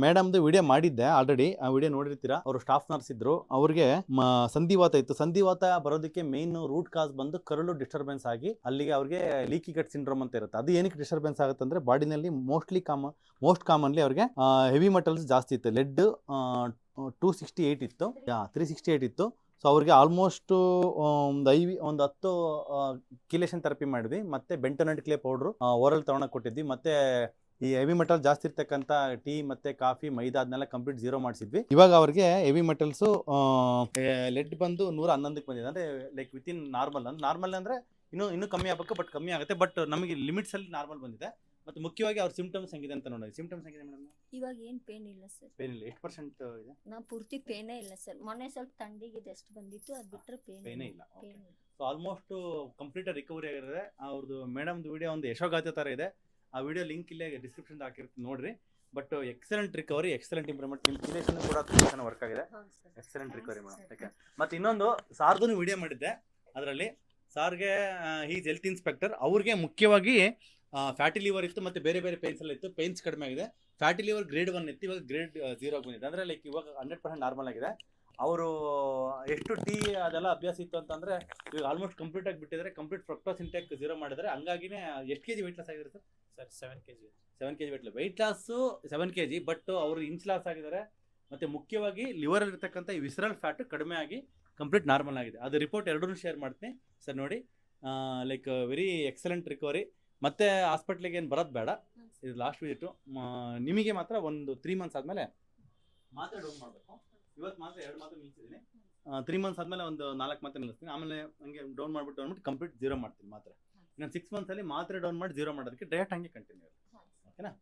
ಮೇಡಮ್ದು video ಮಾಡಿದ್ದೆ already. ಆ video ನೋಡಿರ್ತೀರಾ. ಅವರು ಸ್ಟಾಫ್ ನರ್ಸ್ ಇದ್ರು. ಅವ್ರಿಗೆ ಸಂಧಿವಾತ ಇತ್ತು. ಸಂಧಿವಾತ ಬರೋದಕ್ಕೆ ಮೇನ್ ರೂಟ್ ಕಾಸ್ ಬಂದು ಕರಳು ಡಿಸ್ಟರ್ಬೆನ್ಸ್ ಆಗಿ ಅಲ್ಲಿಗೆ ಅವ್ರಿಗೆ ಲೀಕಿ ಗಟ್ ಸಿಂಡ್ರೋಮ್ ಅಂತ ಇರುತ್ತೆ. ಅದು ಏನಕ್ಕೆ ಡಿಸ್ಟರ್ಬೆನ್ಸ್ ಆಗುತ್ತೆ ಅಂದ್ರೆ ಬಾಡಿನಲ್ಲಿ ಮೋಸ್ಟ್ ಕಾಮನ್ಲಿ ಅವ್ರಿಗೆ ಹೆವಿ ಮೆಟಲ್ಸ್ ಜಾಸ್ತಿ ಇತ್ತು. ಲೆಡ್ 268 ಇತ್ತು, 368 ಇತ್ತು. ಸೊ ಅವ್ರಿಗೆ ಆಲ್ಮೋಸ್ಟ್ ಒಂದು 10 ಕಿಲೇಷನ್ ಥೆರಪಿ ಮಾಡಿದ್ವಿ. ಮತ್ತೆ ಬೆಂಟೋನೈಟ್ ಕ್ಲೇ ಪೌಡ್ರು ಓರಲ್ ತಗೊಳಕ್ ಕೊಟ್ಟಿದ್ವಿ. ಮತ್ತೆ ಈ ಹೆವಿ ಮೆಟಲ್ ಜಾಸ್ತಿ ಇರ್ತಕ್ಕಂಥ ಟೀ ಮತ್ತೆ ಕಾಫಿ ಮೈದಾ ಅದನ್ನೆಲ್ಲ ಕಂಪ್ಲೀಟ್ ಝೀರೋ ಮಾಡಿಸಿದ್ವಿ. ಇವಾಗ ಅವ್ರಿಗೆ ಹೆವಿ ಮೆಟಲ್ಸ್ ಲೆಡ್ ಬಂದು 111ಕ್ಕೆ ಬಂದಿದೆ. ಅಂದ್ರೆ ಲೈಕ್ ವಿತಿನ್ ನಾರ್ಮಲ್ ಅಂದ್ರೆ ಇನ್ನೂ ಕಮ್ಮಿ ಆಗಬೇಕು, ಬಟ್ ಕಮ್ಮಿ ಆಗುತ್ತೆ. ಬಟ್ ನಮಗೆ ಲಿಮಿಟ್ಸ್ ಅಲ್ಲಿ ನಾರ್ಮಲ್ ಬಂದಿದೆ. ಮತ್ತೆ ಮುಖ್ಯವಾಗಿ ಅವ್ರ ಸಿಂಪ್ಟಮ್ಸ್ ಹೆಂಗಿದೆ ಅಂತ ನೋಡಿ. ಸಿಂಪ್ಟಮ್ಸ್ ಹೆಂಗಿದೆ ಮೇಡಮ್? ಇವಾಗ ಏನ್ ಪೇನ್ ಇಲ್ಲ ಸರ್. ಪೇನ್ ಇಲ್ಲ. ಎಷ್ಟು ಪರ್ಸೆಂಟ್ ಇದೆ? ನಾ ಪೂರ್ತಿ ಪೇನೇ ಇಲ್ಲ ಸರ್. ಮೊನ್ನೆ ಸ್ವಲ್ಪ ಥಂಡಿಗೆ ಎಷ್ಟು ಬಂದಿತ್ತು, ಅದು ಬಿಟ್ಟರೆ ಪೇನೇ ಇಲ್ಲ. ಸೊ ಆಲ್ಮೋಸ್ಟ್ ಕಂಪ್ಲೀಟ್ ರಿಕವರಿ ಆಗಿರುತ್ತೆ. ಅವ್ರದ್ದು ಮೇಡಮ್ದು ವಿಡಿಯೋ ಒಂದು ಯಶೋಗಾಥೆ ತರ ಇದೆ. ಆ ವಿಡಿಯೋ ಲಿಂಕ್ ಇಲ್ಲೇ ಡಿಸ್ಕ್ರಿಪ್ಷನ್ ಹಾಕಿರ್ತೀನಿ ನೋಡ್ರಿ. But excellent recovery, excellent improvement. Inflation ಕೂಡ ತುಂಬಾ ಚೆನ್ನಾಗಿ ವರ್ಕ್ ಆಗಿದೆ. Excellent recovery madam. ಮತ್ತೆ ಇನ್ನೊಂದು ಸಾರ್ದು ವಿಡಿಯೋ ಮಾಡಿದ್ದೆ. ಅದರಲ್ಲಿ ಸಾರ್ಗೆ ಈಸ್ ಹೆಲ್ತ್ ಇನ್ಸ್ಪೆಕ್ಟರ್. ಅವ್ರಿಗೆ ಮುಖ್ಯವಾಗಿ ಫ್ಯಾಟಿ ಲಿವರ್ ಇತ್ತು, ಮತ್ತೆ ಬೇರೆ ಬೇರೆ ಪೇನ್ಸ್ ಎಲ್ಲ ಇತ್ತು. ಪೇನ್ಸ್ ಕಡಿಮೆ ಆಗಿದೆ. ಫ್ಯಾಟಿ ಲಿವರ್ ಗ್ರೇಡ್ 1 ಇತ್ತು, ಇವಾಗ ಗ್ರೇಡ್ 0 ಬಂದಿದೆ. ಅಂದ್ರೆ ಲೈಕ್ ಇವಾಗ 100% ನಾರ್ಮಲ್ ಆಗಿದೆ. ಅವರು ಎಷ್ಟು ಟೀ ಅದೆಲ್ಲ ಅಭ್ಯಾಸ ಇತ್ತು ಅಂತಂದ್ರೆ ಇವಾಗ ಆಲ್ಮೋಸ್ಟ್ ಕಂಪ್ಲೀಟ್ ಆಗಿ ಬಿಟ್ಟಿದ್ದಾರೆ. ಕಂಪ್ಲೀಟ್ ಫ್ರಕ್ಟೋಸ್ ಇಂಟೇಕ್ 0 ಮಾಡಿದ್ದಾರೆ. ಹಂಗಾಗಿನೇ ಎಷ್ಟು ಕೆಜಿ ವೆಯ್ಟ್ ಲಾಸ್ ಆಗಿರುತ್ತೆ sir? 7 kg weight loss 7 kg. But ಅವರು ಇಂಚ್ ಲಾಸ್ ಆಗಿದ್ದಾರೆ. ಮತ್ತೆ ಮುಖ್ಯವಾಗಿ ಲಿವರ್ ಅಲ್ಲಿ ಇರ್ತಕ್ಕಂಥ ಈ ವಿಸರಲ್ ಫ್ಯಾಟ್ ಕಡಿಮೆ ಆಗಿ ಕಂಪ್ಲೀಟ್ ನಾರ್ಮಲ್ ಆಗಿದೆ. ಅದು ರಿಪೋರ್ಟ್ ಎರಡೂ ಶೇರ್ ಮಾಡ್ತೀನಿ ಸರ್. ನೋಡಿ, ಲೈಕ್ ವೆರಿ ಎಕ್ಸಲೆಂಟ್ ರಿಕವರಿ. ಮತ್ತೆ ಹಾಸ್ಪಿಟ್ಲಿಗೆ ಏನು ಬರೋದು ಬೇಡ. ಇದು ಲಾಸ್ಟ್ ವಿಸಿಟು. ನಿಮಗೆ ಮಾತ್ರ ಒಂದು 3 months ಆದಮೇಲೆ ಮಾತ್ರ ಡೌನ್ ಮಾಡಬೇಕು. ಇವತ್ತು ಮಾತ್ರ 2 ಮಾತ್ರ ನಿಲ್ಲಿಸಿದ್ದೀನಿ. 3 months ಆದಮೇಲೆ ಒಂದು 4 ಮಾತ್ರ ನಿಲ್ಲಿಸ್ತೀನಿ. ಆಮೇಲೆ ಹಂಗೆ ಡೌನ್ ಮಾಡ್ಬಿಟ್ಟು ಕಂಪ್ಲೀಟ್ 0 ಮಾಡ್ತೀನಿ ಮಾತ್ರ. ನಾನು 6 months ಅಲ್ಲಿ ಮಾತ್ರ ಡೌನ್ ಮಾಡಿ 0 ಮಾಡೋದಕ್ಕೆ ಡಯಟ್ ಹಂಗೆ ಕಂಟಿನ್ಯೂ. ಓಕೆನಾ?